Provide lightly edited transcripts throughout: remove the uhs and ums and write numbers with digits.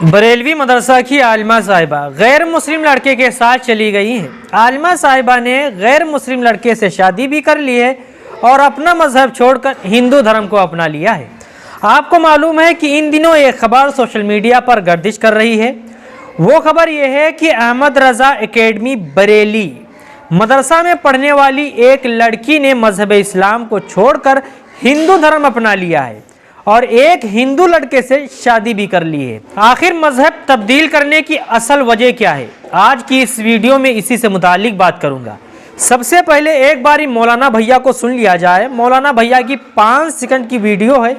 बरेलवी मदरसा की आलिमा साहिबा गैर मुस्लिम लड़के के साथ चली गई हैं। आलिमा साहिबा ने गैर मुस्लिम लड़के से शादी भी कर ली है और अपना मजहब छोड़कर हिंदू धर्म को अपना लिया है। आपको मालूम है कि इन दिनों एक खबर सोशल मीडिया पर गर्दिश कर रही है। वो खबर यह है कि अहमद रजा एकेडमी बरेली मदरसा में पढ़ने वाली एक लड़की ने मजहब इस्लाम को छोड़कर हिंदू धर्म अपना लिया है और एक हिंदू लड़के से शादी भी कर ली है। आखिर मजहब तब्दील करने की असल वजह क्या है, आज की इस वीडियो में इसी से मुतालिक बात करूंगा। सबसे पहले एक बारी मौलाना भैया को सुन लिया जाए। मौलाना भैया की 5 सेकंड की वीडियो है,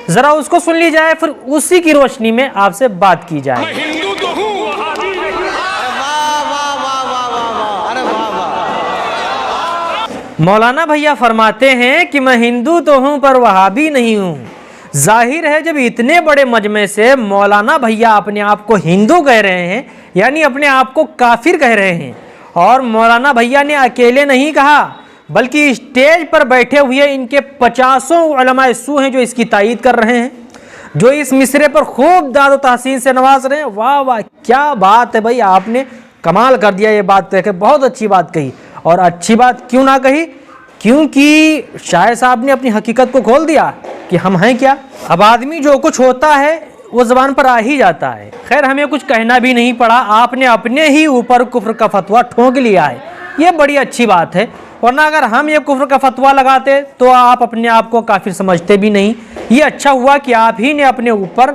जरा उसको सुन ली जाए, फिर उसी की रोशनी में आपसे बात की जाए। मैं हिंदू तो हूँ। मौलाना भैया फरमाते हैं कि मैं हिंदू तो हूँ पर वहाबी नहीं हूँ। जाहिर है जब इतने बड़े मजमे से मौलाना भैया अपने आप को हिंदू कह रहे हैं, यानी अपने आप को काफिर कह रहे हैं, और मौलाना भैया ने अकेले नहीं कहा बल्कि स्टेज पर बैठे हुए इनके 50 उलमाए सू हैं जो इसकी तायीद कर रहे हैं, जो इस मिसरे पर खूब दाद तहसीन से नवाज रहे हैं। वाह वाह, क्या बात है भाई, आपने कमाल कर दिया। ये बात कह के बहुत अच्छी बात कही, और अच्छी बात क्यों ना कही, क्योंकि शायर साहब ने अपनी हकीकत को खोल दिया कि हम हैं क्या। अब आदमी जो कुछ होता है वो ज़बान पर आ ही जाता है। खैर, हमें कुछ कहना भी नहीं पड़ा, आपने अपने ही ऊपर कुफ्र का फतवा ठोक लिया है, ये बड़ी अच्छी बात है। वरना अगर हम ये कुफ्र का फतवा लगाते तो आप अपने आप को काफिर समझते भी नहीं। ये अच्छा हुआ कि आप ही ने अपने ऊपर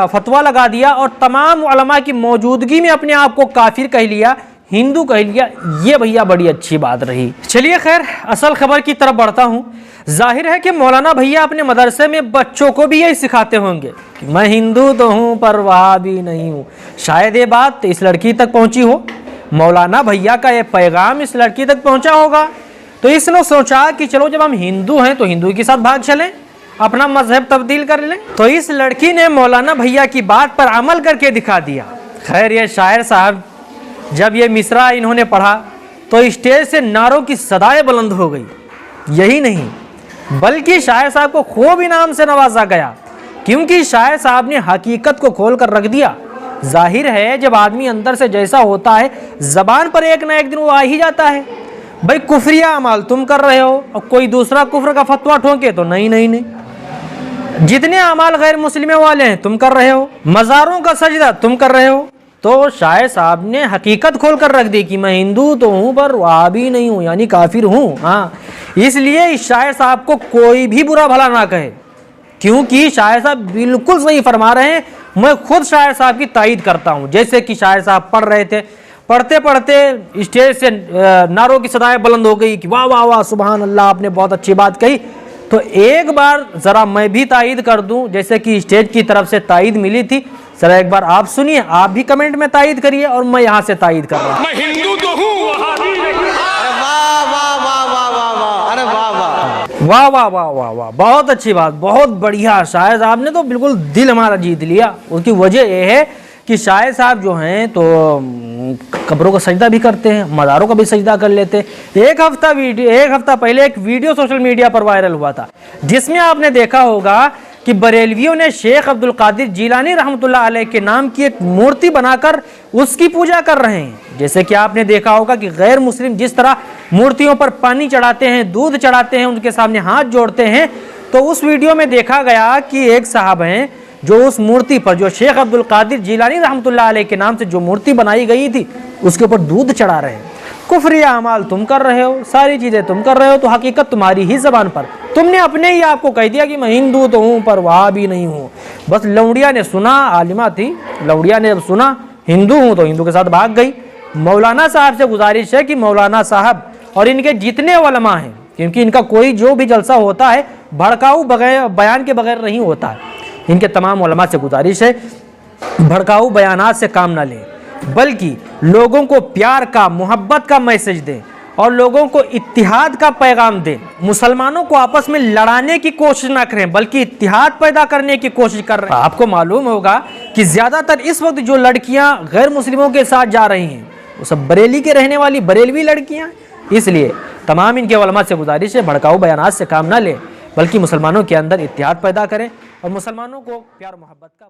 फतवा लगा दिया और तमाम उलमा की मौजूदगी में अपने आप को काफिर कह लिया, हिंदू कह लिया। ये भैया बड़ी अच्छी बात रही। चलिए खैर, असल खबर की तरफ बढ़ता हूँ। जाहिर है कि मौलाना भैया अपने मदरसे में बच्चों को भी यही सिखाते होंगे कि मैं हिंदू तो हूँ पर वहाबी नहीं हूँ। शायद ये बात इस लड़की तक पहुँची हो, मौलाना भैया का ये पैगाम इस लड़की तक पहुँचा होगा, तो इसने सोचा कि चलो जब हम हिंदू हैं तो हिंदू के साथ भाग चलें, अपना मजहब तब्दील कर लें। तो इस लड़की ने मौलाना भैया की बात पर अमल करके दिखा दिया। खैर, ये शायर साहब जब ये मिसरा इन्होंने पढ़ा तो स्टेज से नारों की सदाएं बुलंद हो गई। यही नहीं बल्कि शायर साहब को खूब इनाम से नवाजा गया, क्योंकि शायर साहब ने हकीकत को खोल कर रख दिया। जाहिर है जब आदमी अंदर से जैसा होता है, जबान पर एक ना एक दिन वो आ ही जाता है। भाई कुफरिया अमाल तुम कर रहे हो और कोई दूसरा कुफ्र का फतवा ठोके तो नहीं नहीं नहीं। जितने अमाल गैर मुस्लिम वाले हैं तुम कर रहे हो, मज़ारों का सजदा तुम कर रहे हो। तो शायर साहब ने हकीकत खोल कर रख दी कि मैं हिंदू तो हूँ पर वहाबी नहीं हूँ, यानी काफिर हूँ। हाँ, इसलिए इस शायर साहब को कोई भी बुरा भला ना कहे, क्योंकि शायर साहब बिल्कुल सही फरमा रहे हैं। मैं खुद शायर साहब की तायीद करता हूँ। जैसे कि शायर साहब पढ़ रहे थे, पढ़ते पढ़ते स्टेज से नारों की सदाएं बुलंद हो गई कि वाह वाह वाह, सुभान अल्लाह, आपने बहुत अच्छी बात कही। तो एक बार ज़रा मैं भी तायीद कर दूं, जैसे कि स्टेज की तरफ से तायीद मिली थी। ज़रा एक बार आप सुनिए, आप भी कमेंट में तायीद करिए और मैं यहाँ से तायीद कर रहा हूँ। मैं हिंदू तो हूँ। वाह वाह वाह वाह वाह, बहुत अच्छी बात, बहुत बढ़िया। शायर साहब ने तो बिल्कुल दिल हमारा जीत लिया। उसकी वजह यह है कि शायर साहब जो हैं तो कब्रों का सजदा भी करते हैं, मज़ारों का भी सजदा कर लेते हैं। एक हफ्ता पहले एक वीडियो सोशल मीडिया पर वायरल हुआ था, जिसमें आपने देखा होगा कि बरेलवियों ने शेख अब्दुल कादिर जिलानी रहमतुल्लाह अलैह के नाम की एक मूर्ति बनाकर उसकी पूजा कर रहे हैं। जैसे कि आपने देखा होगा कि गैर मुस्लिम जिस तरह मूर्तियों पर पानी चढ़ाते हैं, दूध चढ़ाते हैं, उनके सामने हाथ जोड़ते हैं, तो उस वीडियो में देखा गया कि एक साहब हैं जो उस मूर्ति पर, जो शेख अब्दुल कादिर जिलानी रहमतुल्लाह अलैह के नाम से जो मूर्ति बनाई गई थी, उसके ऊपर दूध चढ़ा रहे हैं। कुफरिया अमाल तुम कर रहे हो, सारी चीज़ें तुम कर रहे हो, तो हकीकत तुम्हारी ही ज़बान पर। तुमने अपने ही आपको कह दिया कि मैं हिंदू तो हूँ पर वहाबी नहीं हूँ। बस लौड़िया ने सुना, आलिमा थी, लौड़िया ने सुना हिंदू हूँ तो हिंदू के साथ भाग गई। मौलाना साहब से गुजारिश है कि मौलाना साहब और इनके जितने उलमा हैं, क्योंकि इनका कोई जो भी जलसा होता है भड़काऊ बयान के बगैर नहीं होता है, इनके तमाम उलमा से गुजारिश है भड़काऊ बयानात से काम ना लें, बल्कि लोगों को प्यार का, मोहब्बत का मैसेज दें और लोगों को इत्तिहाद का पैगाम दें। मुसलमानों को आपस में लड़ाने की कोशिश ना करें, बल्कि इत्तिहाद पैदा करने की कोशिश कर रहे हैं। आपको मालूम होगा कि ज़्यादातर इस वक्त जो लड़कियां गैर मुस्लिमों के साथ जा रही हैं वो सब बरेली के रहने वाली बरेलवी लड़कियां। इसलिए तमाम इनके उलमा से गुजारिश है भड़काऊ बयानात से काम ना लें, बल्कि मुसलमानों के अंदर इत्तिहाद पैदा करें और मुसलमानों को प्यार मोहब्बत का